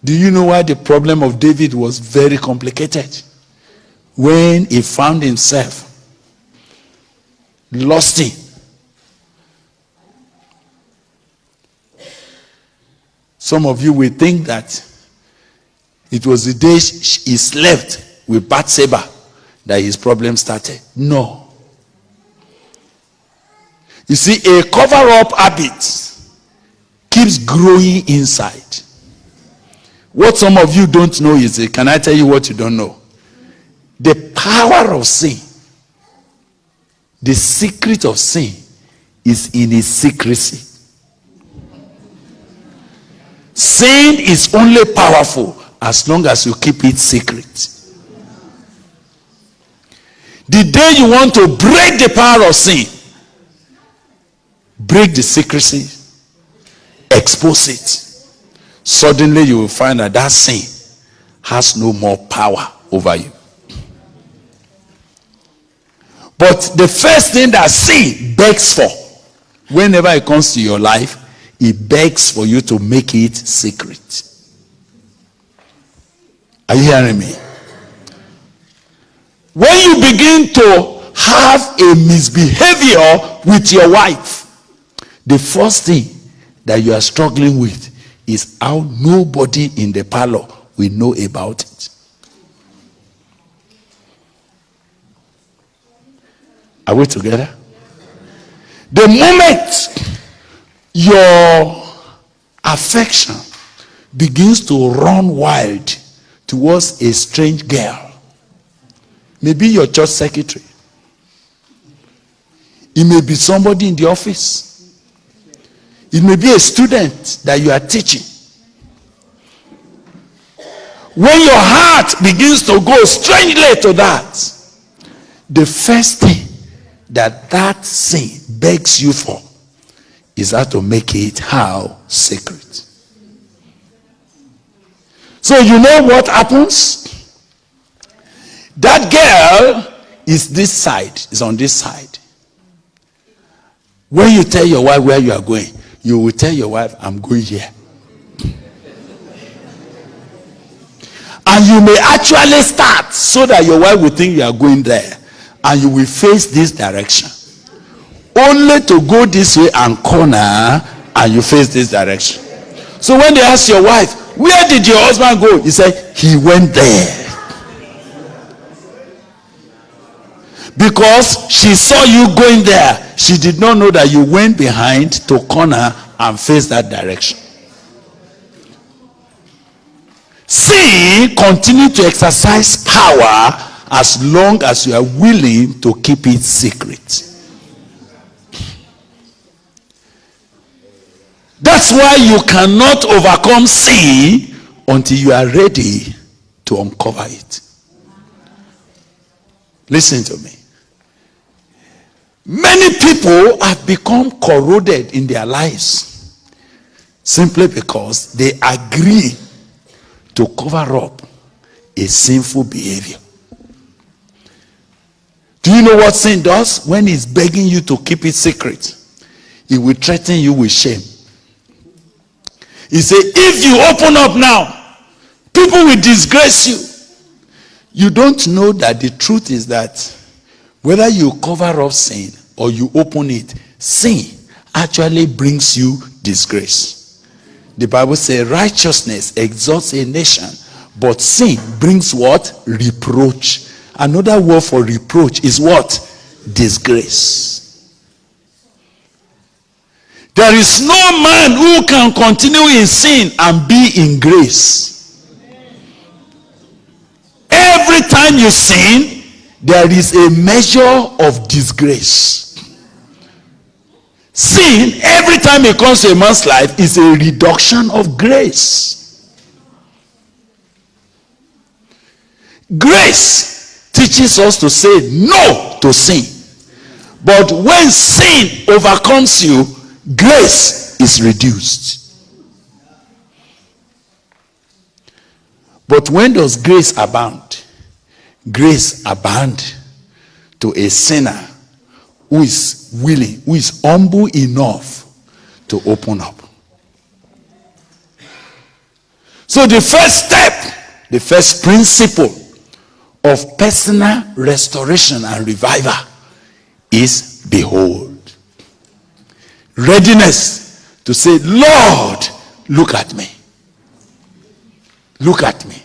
Do you know why the problem of David was very complicated? When he found himself lusting. Some of you will think that it was the day he slept with Bathsheba that his problem started. No. You see, a cover-up habit keeps growing inside. What some of you don't know is, can I tell you what you don't know? The power of sin, the secret of sin, is in its secrecy. Sin is only powerful as long as you keep it secret. The day you want to break the power of sin, break the secrecy, expose it, suddenly you will find that that sin has no more power over you. But the first thing that sin begs for, whenever it comes to your life, it begs for you to make it secret. Are you hearing me? When you begin to have a misbehavior with your wife, the first thing that you are struggling with is how nobody in the parlor will know about it. Are we together? The moment your affection begins to run wild towards a strange girl, maybe your church secretary, it may be somebody in the office, it may be a student that you are teaching. When your heart begins to go strangely to that, the first thing that sin begs you for is how to make it how secret. So you know what happens? That girl is this side, is on this side. When you tell your wife where you are going, you will tell your wife, I'm going here. And you may actually start so that your wife will think you are going there. And you will face this direction. Only to go this way and corner, and you face this direction. So when they ask your wife, where did your husband go? You say, he went there. Because she saw you going there. She did not know that you went behind to corner and face that direction. Sin continue to exercise power as long as you are willing to keep it secret. That's why you cannot overcome sin until you are ready to uncover it. Listen to me. Many people have become corroded in their lives simply because they agree to cover up a sinful behavior. Do you know what sin does? When it's begging you to keep it secret, it will threaten you with shame. He said, if you open up now, people will disgrace you. You don't know that the truth is that whether you cover up sin or you open it, sin actually brings you disgrace. The Bible says righteousness exalts a nation, but sin brings what? Reproach. Another word for reproach is what? Disgrace. There is no man who can continue in sin and be in grace. Every time you sin, there is a measure of disgrace. Sin, every time it comes to a man's life, is a reduction of grace. Grace teaches us to say no to sin. But when sin overcomes you, grace is reduced. But when does grace abound? Grace abound to a sinner who is willing, who is humble enough to open up. So the first step, the first principle of personal restoration and revival is behold. Readiness to say, Lord, look at me. Look at me.